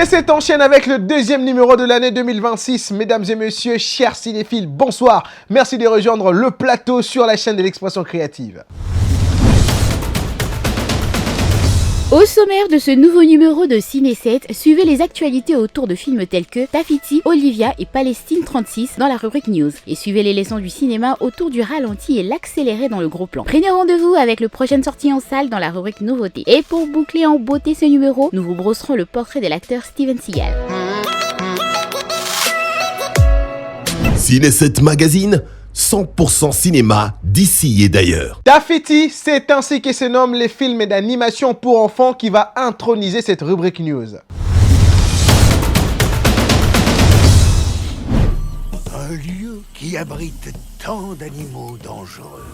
Ciné7 enchaîne avec le deuxième numéro de l'année 2026. Mesdames et messieurs, chers cinéphiles, bonsoir. Merci de rejoindre le plateau sur la chaîne de l'expression créative. Au sommaire de ce nouveau numéro de Ciné7, suivez les actualités autour de films tels que Tafiti, Olivia et Palestine 36 dans la rubrique News. Et suivez les leçons du cinéma autour du ralenti et l'accéléré dans le gros plan. Prenez rendez-vous avec le prochaine sortie en salle dans la rubrique Nouveautés. Et pour boucler en beauté ce numéro, nous vous brosserons le portrait de l'acteur Steven Seagal. Ciné7 Magazine, 100% cinéma d'ici et d'ailleurs. Tafiti, c'est ainsi que se nomment les films d'animation pour enfants qui va introniser cette rubrique news. Un lieu qui abrite tant d'animaux dangereux.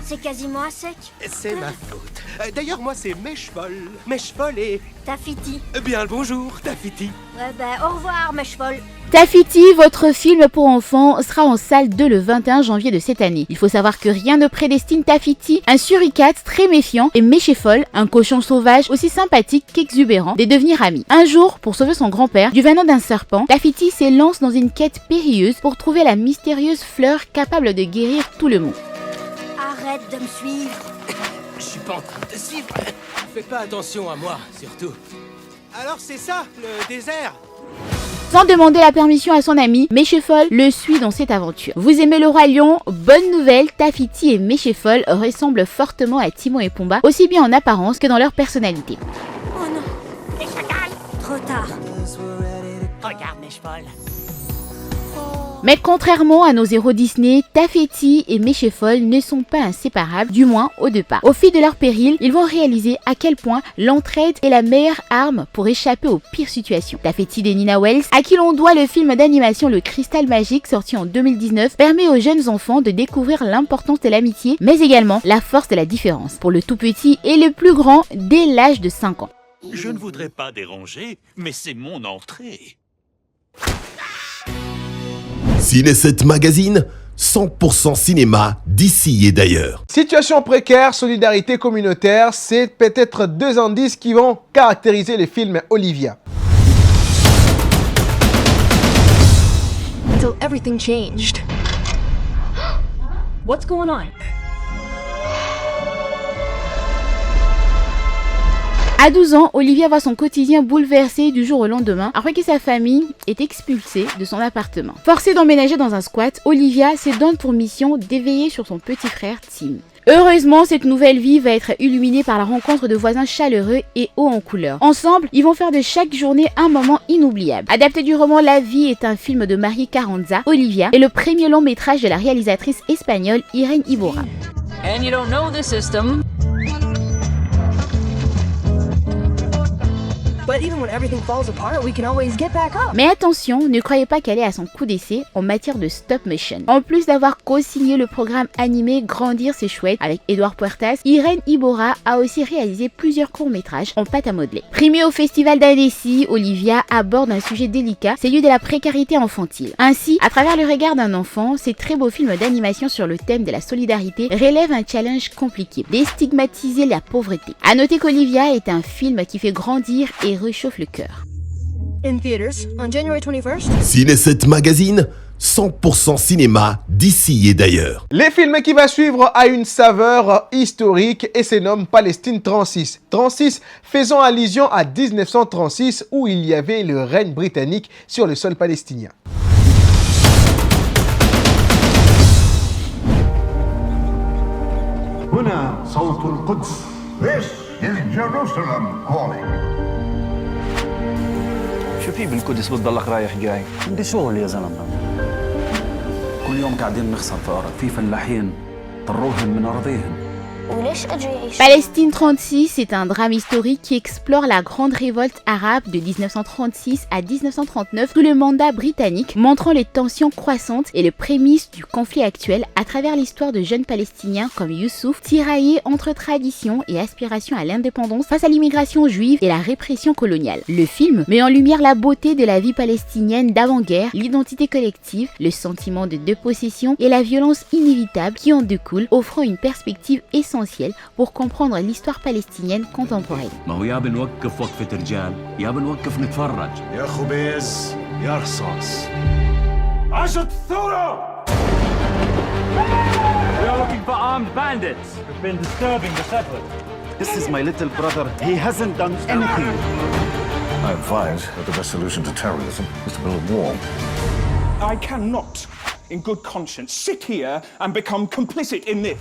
C'est quasiment à sec. C'est ma faute. D'ailleurs, moi, c'est Meshfol. Meshfol et... Tafiti. Bien le bonjour, Tafiti. Au revoir, Meshfol. Tafiti, votre film pour enfants, sera en salle dès le 21 janvier de cette année. Il faut savoir que rien ne prédestine Tafiti, un suricate très méfiant, et Meshfol, un cochon sauvage aussi sympathique qu'exubérant, de devenir amis. Un jour, pour sauver son grand-père du venin d'un serpent, Tafiti s'élance dans une quête périlleuse pour trouver la mystérieuse fleur capable de guérir tout le monde. Arrête de me suivre. Je suis pas en train de te suivre. Fais pas attention à moi, surtout. Alors c'est ça, le désert? Sans demander la permission à son ami, Meshfol le suit dans cette aventure. Vous aimez le roi lion? Bonne nouvelle, Tafiti et Meshfol ressemblent fortement à Timon et Pumba, aussi bien en apparence que dans leur personnalité. Oh non. Les chacals. Trop tard. Regarde Meshfol. Mais contrairement à nos héros Disney, Tafiti et Meshfol ne sont pas inséparables, du moins au départ. Au fil de leur péril, ils vont réaliser à quel point l'entraide est la meilleure arme pour échapper aux pires situations. Tafiti de Nina Wells, à qui l'on doit le film d'animation Le Cristal Magique sorti en 2019, permet aux jeunes enfants de découvrir l'importance de l'amitié, mais également la force de la différence, pour le tout petit et le plus grand dès l'âge de 5 ans. Je ne voudrais pas déranger, mais c'est mon entrée. Ciné7 Magazine, 100% cinéma d'ici et d'ailleurs. Situation précaire, solidarité communautaire, c'est peut-être deux indices qui vont caractériser le film Olivia. Until everything changed. What's going on? À 12 ans, Olivia voit son quotidien bouleversé du jour au lendemain après que sa famille est expulsée de son appartement. Forcée d'emménager dans un squat, Olivia se donne pour mission d'éveiller sur son petit frère Tim. Heureusement, cette nouvelle vie va être illuminée par la rencontre de voisins chaleureux et hauts en couleur. Ensemble, ils vont faire de chaque journée un moment inoubliable. Adapté du roman La vie est un film de Marie Carranza, Olivia est le premier long métrage de la réalisatrice espagnole Irene Iborra. And you don't know the system. But even when everything falls apart, we can always get back up. Mais attention, ne croyez pas qu'elle est à son coup d'essai en matière de stop motion. En plus d'avoir co-signé le programme animé Grandir c'est chouette avec Edouard Puertas, Irene Iborra a aussi réalisé plusieurs courts-métrages en pâte à modeler. Primée au Festival d'Annecy, Olivia aborde un sujet délicat, celui de la précarité infantile. Ainsi, à travers le regard d'un enfant, ces très beaux films d'animation sur le thème de la solidarité relèvent un challenge compliqué, déstigmatiser la pauvreté. À noter qu'Olivia est un film qui fait grandir et réchauffe le cœur. In theaters on January 21st. Ciné7 Magazine, 100% cinéma d'ici et d'ailleurs. Le film qui va suivre a une saveur historique et se nomme Palestine 36. 36 faisant allusion à 1936 où il y avait le règne britannique sur le sol palestinien. هنا صوت القدس. This is Jerusalem calling. شو في بالقدس بتضلك رايح جاي؟ بدي شغل يا زلمه. كل يوم قاعدين نخسر فقرة، في فلاحين طروهم من أراضيهم. Palestine 36 est un drame historique qui explore la grande révolte arabe de 1936 à 1939 sous le mandat britannique, montrant les tensions croissantes et les prémices du conflit actuel à travers l'histoire de jeunes Palestiniens comme Youssouf, tiraillés entre tradition et aspiration à l'indépendance face à l'immigration juive et la répression coloniale. Le film met en lumière la beauté de la vie palestinienne d'avant-guerre, l'identité collective, le sentiment de dépossession et la violence inévitable qui en découle, offrant une perspective essentielle essentiel pour comprendre l'histoire palestinienne contemporaine. ما هو يا بنوقف وقفة رجال يا بنوقف نتفرج. يا خبيز يا رصاص. عجت الثورة! We are looking for armed bandits. We've been disturbing the settlers. This is my little brother. He hasn't done anything. I advise that the best solution to terrorism is to build a wall. I cannot, in good conscience, sit here and become complicit in this.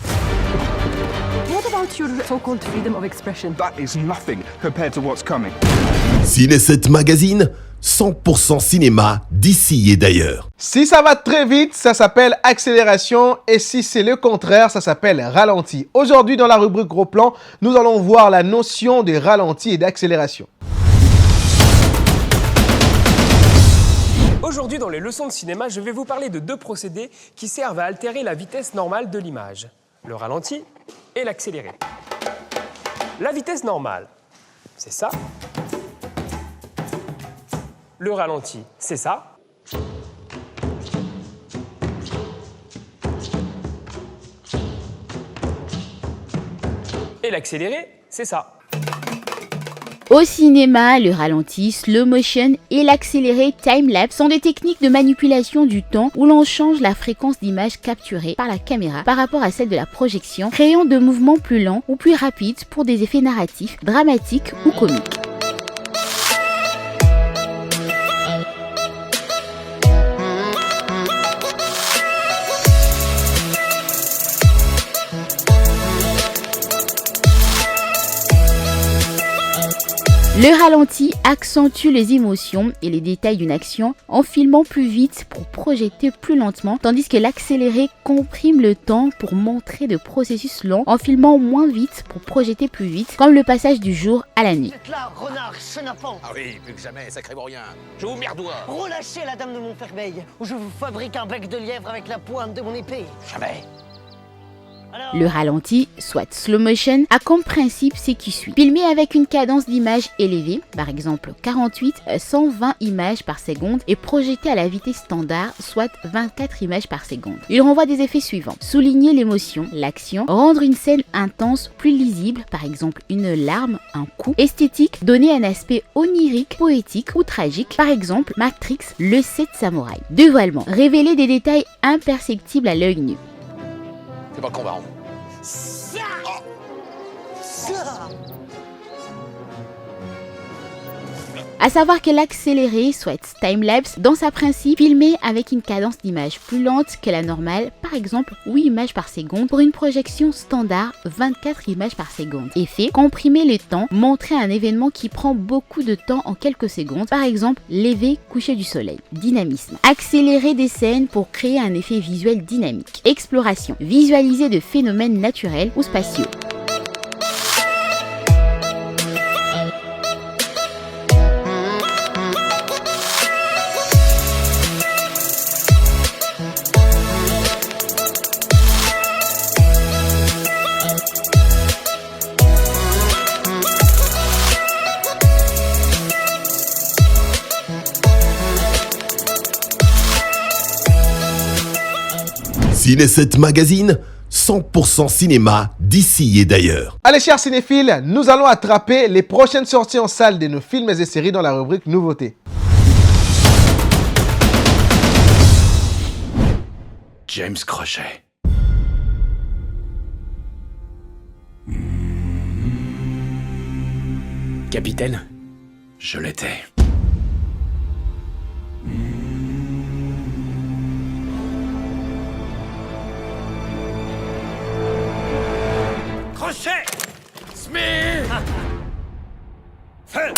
What about your so-called freedom of expression? That is nothing compared to what's coming. Ciné7 Magazine, 100% cinéma d'ici et d'ailleurs. Si ça va très vite, ça s'appelle accélération, et si c'est le contraire, ça s'appelle ralenti. Aujourd'hui, dans la rubrique Gros Plan, nous allons voir la notion de ralenti et d'accélération. Aujourd'hui, dans les leçons de cinéma, je vais vous parler de deux procédés qui servent à altérer la vitesse normale de l'image. Le ralenti et l'accéléré. La vitesse normale, c'est ça. Le ralenti, c'est ça. Et l'accéléré, c'est ça. Au cinéma, le ralenti, slow motion et l'accéléré time-lapse sont des techniques de manipulation du temps où l'on change la fréquence d'image capturée par la caméra par rapport à celle de la projection, créant de mouvements plus lents ou plus rapides pour des effets narratifs, dramatiques ou comiques. Le ralenti accentue les émotions et les détails d'une action en filmant plus vite pour projeter plus lentement, tandis que l'accéléré comprime le temps pour montrer de processus longs en filmant moins vite pour projeter plus vite, comme le passage du jour à la nuit. Là, renard, chenapan. Ah oui, plus que jamais, sacré vaurien. Je vous merdois. Relâchez la dame de Montfermeil, ou je vous fabrique un bec de lièvre avec la pointe de mon épée. Jamais. Le ralenti, soit slow motion, a comme principe ce qui suit. Filmer avec une cadence d'image élevée, par exemple 48 à 120 images par seconde, et projeter à la vitesse standard, soit 24 images par seconde. Il renvoie des effets suivants. Souligner l'émotion, l'action, rendre une scène intense, plus lisible, par exemple une larme, un coup. Esthétique, donner un aspect onirique, poétique ou tragique, par exemple Matrix, le 7 samouraï. Dévoilement, révéler des détails imperceptibles à l'œil nu. C'est pas le combat. À savoir que l'accéléré, soit time-lapse, dans sa principe, filmé avec une cadence d'image plus lente que la normale, par exemple 8 images par seconde, pour une projection standard 24 images par seconde. Effet, comprimer le temps, montrer un événement qui prend beaucoup de temps en quelques secondes, par exemple lever, coucher du soleil. Dynamisme, accélérer des scènes pour créer un effet visuel dynamique. Exploration, visualiser de phénomènes naturels ou spatiaux. Ciné7 Magazine, 100% cinéma d'ici et d'ailleurs. Allez, chers cinéphiles, nous allons attraper les prochaines sorties en salle de nos films et séries dans la rubrique Nouveautés. James Crochet. Capitaine, je l'étais. Crochet! Smith! Feu!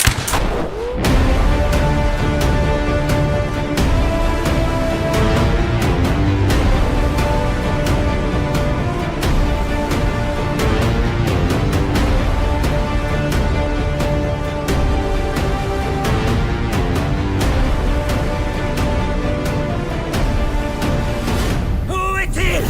Où est-il?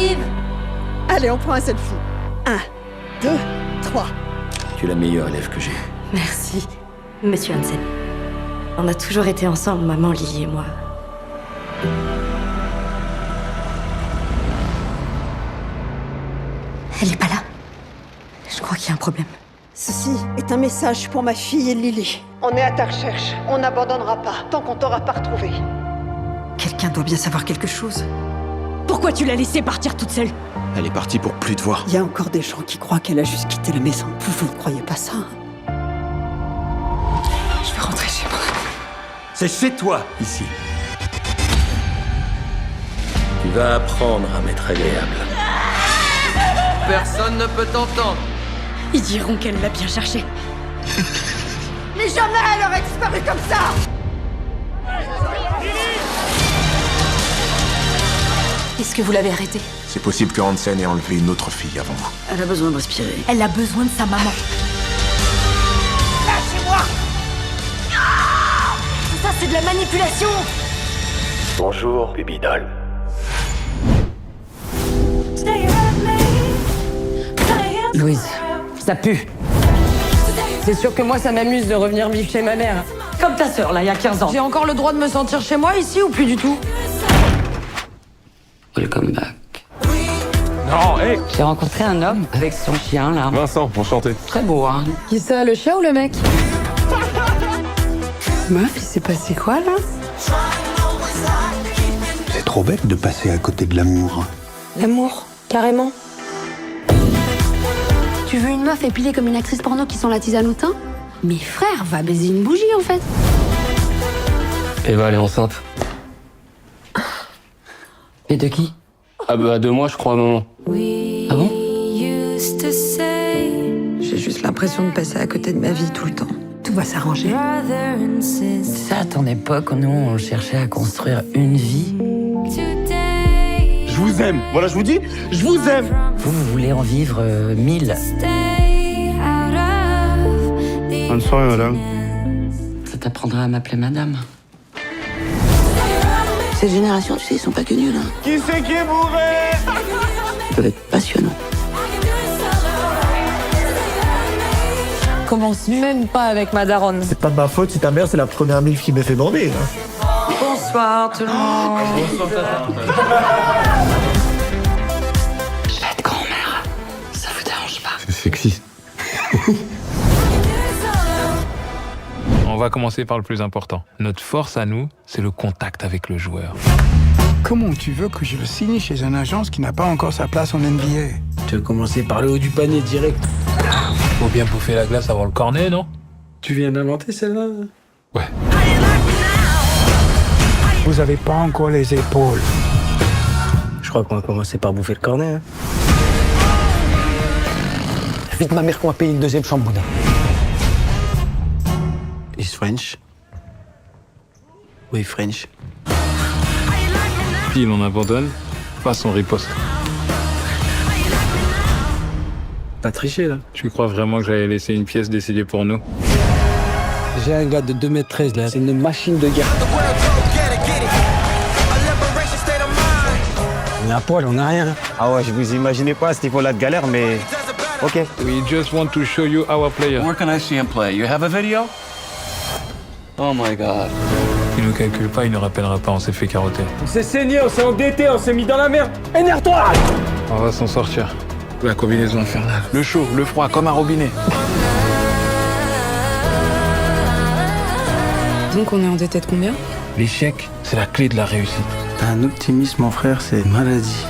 J'arrive. Allez, on prend un selfie. 1, 2, 3. Tu es la meilleure élève que j'ai. Merci, Monsieur Hansen. On a toujours été ensemble, maman, Lily et moi. Elle est pas là. Je crois qu'il y a un problème. Ceci est un message pour ma fille et Lily. On est à ta recherche. On n'abandonnera pas tant qu'on t'aura pas retrouvée. Quelqu'un doit bien savoir quelque chose. Pourquoi tu l'as laissée partir toute seule? Elle est partie pour plus te voir. Il y a encore des gens qui croient qu'elle a juste quitté la maison. Vous ne croyez pas ça? Je vais rentrer chez moi. C'est chez toi, ici. Tu vas apprendre à m'être agréable. Personne ne peut t'entendre. Ils diront qu'elle l'a bien cherché. Mais jamais elle aurait disparu comme ça! Est-ce que vous l'avez arrêtée? C'est possible que Hansen ait enlevé une autre fille avant vous. Elle a besoin de respirer. Elle a besoin de sa maman. Lâchez-moi! Ça, c'est de la manipulation. Bonjour, baby doll. Louise, ça pue. C'est sûr que moi, ça m'amuse de revenir vivre chez ma mère. Comme ta sœur, là, il y a 15 ans. J'ai encore le droit de me sentir chez moi, ici, ou plus du tout? Welcome back. Non, hé J'ai rencontré un homme avec son chien, là. Vincent, enchanté. Très beau, hein. Qui ça, le chien ou le mec? Meuf, il s'est passé quoi, là? C'est trop bête de passer à côté de l'amour. L'amour, carrément. Tu veux une meuf épilée comme une actrice porno qui sent la tisane au thym? Mais frère, va baiser une bougie, en fait. Eva, elle est enceinte. Et de qui? Ah bah de moi, je crois, maman. Ah bon? J'ai juste l'impression de passer à côté de ma vie tout le temps. Tout va s'arranger. C'est ça, à ton époque, nous, on cherchait à construire une vie. Je vous aime. Voilà, je vous dis, je vous aime. Vous voulez en vivre 1000. Bonne soirée, madame. Ça t'apprendra à m'appeler madame. Cette génération, tu sais, ils sont pas que nuls, hein. Qui c'est qui est bourré? Ils peuvent être passionnants. Commence même pas avec ma daronne. C'est pas de ma faute si ta mère, c'est la première milf qui m'est fait bander, hein. Bonsoir tout le monde. Je vais être grand-mère. Ça vous dérange pas? C'est sexy. On va commencer par le plus important. Notre force à nous, c'est le contact avec le joueur. Comment tu veux que je le signe chez une agence qui n'a pas encore sa place en NBA? Tu veux commencer par le haut du panier direct. Faut bien bouffer la glace avant le cornet, non? Tu viens d'inventer celle-là? Ouais. Vous avez pas encore les épaules. Je crois qu'on va commencer par bouffer le cornet, hein. Vite ma mère qu'on va payer une deuxième chambre, Bouddha. Is French? Oui, French. Pile, on abandonne, passe on riposte. Pas tricher, là. Tu crois vraiment que j'allais laisser une pièce décidée pour nous? J'ai un gars de 2m13, là. C'est une machine de guerre. On est à poil, on a rien. Ah ouais, je vous imaginais pas à ce niveau-là de galère, mais... Ok. We just want to show you our player. Where can I see him play? You have a video? Oh my god. Il nous calcule pas, il nous rappellera pas, on s'est fait carotter. On s'est saigné, on s'est endetté, on s'est mis dans la merde. Énerve-toi! On va s'en sortir. La combinaison infernale. Le chaud, le froid, comme un robinet. Donc on est endetté de combien? L'échec, c'est la clé de la réussite. T'as un optimisme, mon frère, c'est une maladie.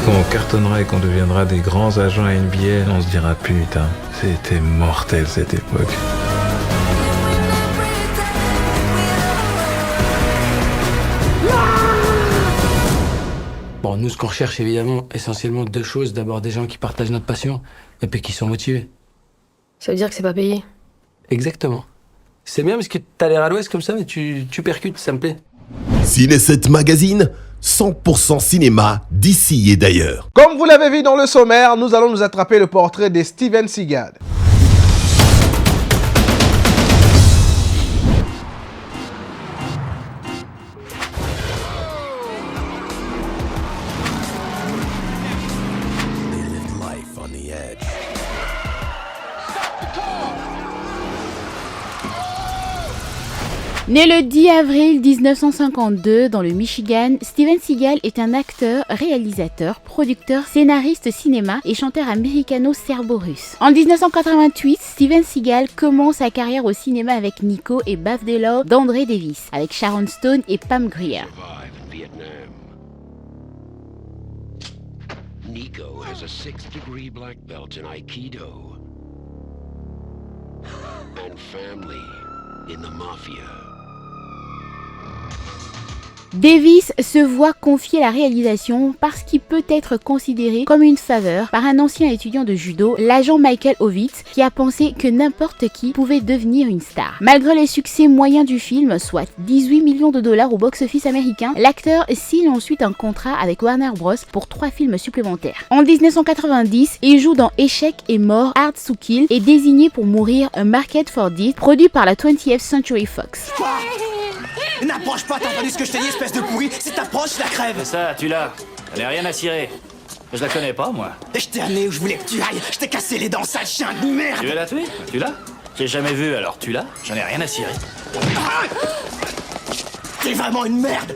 Quand on cartonnera et qu'on deviendra des grands agents à NBA, on se dira putain, c'était mortel cette époque. Bon, nous, ce qu'on recherche, évidemment, essentiellement deux choses. D'abord, des gens qui partagent notre passion et puis qui sont motivés. Ça veut dire que c'est pas payé? Exactement. C'est bien parce que t'as l'air à l'ouest comme ça, mais tu percutes, ça me plaît. Ciné 7 Magazine, 100% cinéma d'ici et d'ailleurs. Comme vous l'avez vu dans le sommaire, nous allons nous attraper le portrait de Steven Seagal. Né le 10 avril 1952 dans le Michigan, Steven Seagal est un acteur, réalisateur, producteur, scénariste cinéma et chanteur américano-serbo-russe. En 1988, Steven Seagal commence sa carrière au cinéma avec Nico et Bave Delor d'André Davis, avec Sharon Stone et Pam Grier. Nico has a 6th-degree black belt in Aikido and family in the mafia. Davis se voit confier la réalisation parce qu'il peut être considéré comme une faveur par un ancien étudiant de judo, l'agent Michael Ovitz, qui a pensé que n'importe qui pouvait devenir une star. Malgré les succès moyens du film, soit 18 millions de dollars au box-office américain, l'acteur signe ensuite un contrat avec Warner Bros pour 3 films supplémentaires. En 1990, il joue dans Échec et mort, Hard to Kill et désigné pour mourir A Market for Death, produit par la 20th Century Fox. N'approche pas, t'as entendu ce que je t'ai dit, espèce de pourri. Si t'approches, je la crève. Ça, tu l'as. Elle n'a rien à cirer. Je la connais pas, moi. Et je t'ai amené où je voulais que tu ailles. Je t'ai cassé les dents, sale chien de merde. Tu veux la tuer? Tu l'as? J'ai jamais vu, alors tu l'as? J'en ai rien à cirer. T'es vraiment une merde.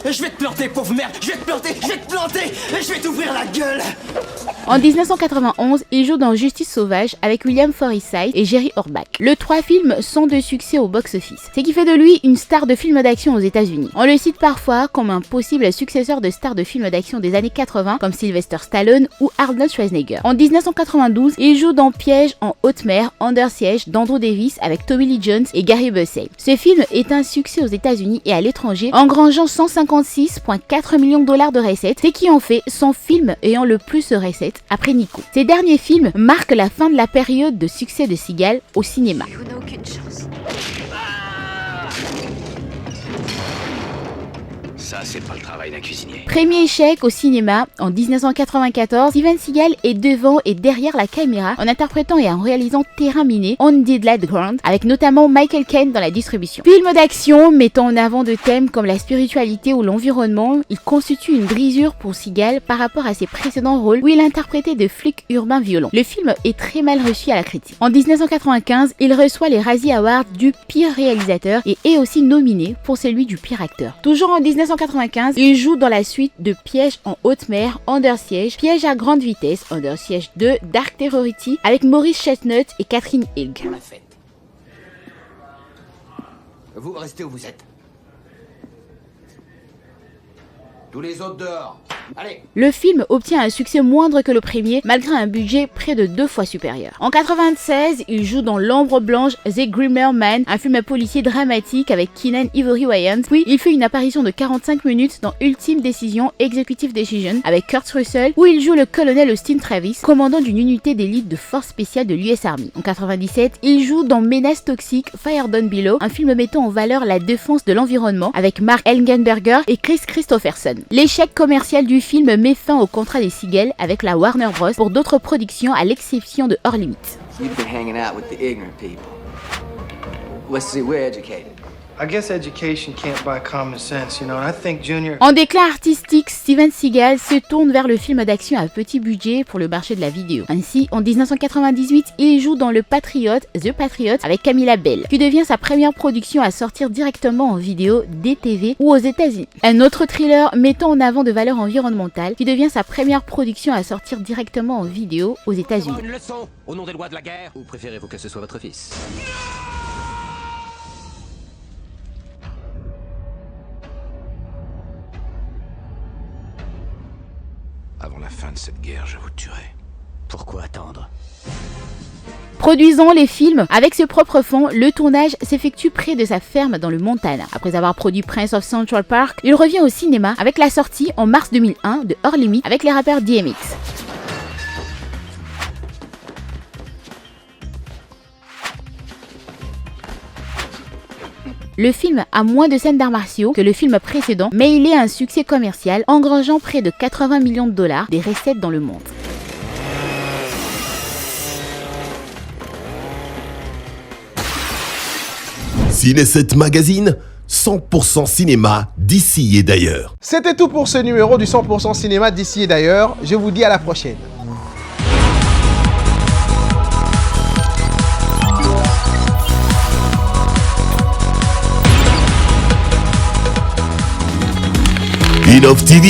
Je vais te planter, pauvre merde. Je vais te planter. Et je vais t'ouvrir la gueule. En 1991, il joue dans Justice sauvage avec William Forsythe et Jerry Orbach. Les 3 films sont de succès au box-office, ce qui fait de lui une star de films d'action aux États-Unis. On le cite parfois comme un possible successeur de stars de films d'action des années 80 comme Sylvester Stallone ou Arnold Schwarzenegger. En 1992, il joue dans Piège en haute mer, Under Siege d'Andrew Davis avec Tommy Lee Jones et Gary Busey. Ce film est un succès aux États-Unis et à l'étranger, engrangeant 156,4 millions de dollars de recettes, ce qui en fait son film ayant le plus de recettes après Nico. Ces derniers films marquent la fin de la période de succès de Seagal au cinéma. On n'a aucune chance. Ça, c'est pas le travail d'un cuisinier. Premier échec au cinéma, en 1994, Steven Seagal est devant et derrière la caméra en interprétant et en réalisant Terrain miné, On Deadly Ground, avec notamment Michael Caine dans la distribution. Film d'action mettant en avant de thèmes comme la spiritualité ou l'environnement, il constitue une brisure pour Seagal par rapport à ses précédents rôles où il interprétait de flics urbains violents. Le film est très mal reçu à la critique. En 1995, il reçoit les Razzie Awards du pire réalisateur et est aussi nominé pour celui du pire acteur. Toujours en 1995, il joue dans la suite de Piège en haute mer, Under Siege, Piège à grande vitesse, Under Siege 2, Dark Terrority, avec Maurice Chestnut et Catherine Hilg. Vous restez où vous êtes. Tous les autres dehors. Allez. Le film obtient un succès moindre que le premier, malgré un budget près de 2 fois supérieur. En 1996, il joue dans L'Ombre Blanche, The Grimmer Man, un film policier dramatique avec Keenan Ivory Wayans. Puis, il fait une apparition de 45 minutes dans Ultime Decision, Executive Decision, avec Kurt Russell, où il joue le colonel Austin Travis, commandant d'une unité d'élite de force spéciale de l'US Army. En 1997, il joue dans Menace Toxique, Fire Down Below, un film mettant en valeur la défense de l'environnement, avec Mark Elgenberger et Chris Christopherson. L'échec commercial du film met fin au contrat des Seagal avec la Warner Bros pour d'autres productions à l'exception de Hors Limits. You've been hanging out with the ignorant people. Let's see, we're educated. I guess education can't buy common sense, you know, and I think Junior... En déclin artistique, Steven Seagal se tourne vers le film d'action à petit budget pour le marché de la vidéo. Ainsi, en 1998, il joue dans The Patriot, avec Camilla Bell, qui devient sa première production à sortir directement en vidéo, DTV ou aux États-Unis. Un autre thriller mettant en avant de valeurs environnementales, qui devient sa première production à sortir directement en vidéo aux États-Unis. Une leçon au nom des lois de la guerre. Ou préférez-vous que ce soit votre fils? Avant la fin de cette guerre, je vous tuerai. Pourquoi attendre? Produisant les films avec ses propres fonds, le tournage s'effectue près de sa ferme dans le Montana. Après avoir produit Prince of Central Park, il revient au cinéma avec la sortie en mars 2001 de Hors Limits avec les rappeurs DMX. Le film a moins de scènes d'arts martiaux que le film précédent, mais il est un succès commercial, engrangeant près de 80 millions de dollars des recettes dans le monde. Ciné7 Magazine, 100% cinéma d'ici et d'ailleurs. C'était tout pour ce numéro du 100% cinéma d'ici et d'ailleurs. Je vous dis à la prochaine. Spin-off TV,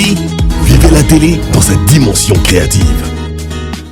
vivez la télé dans sa dimension créative.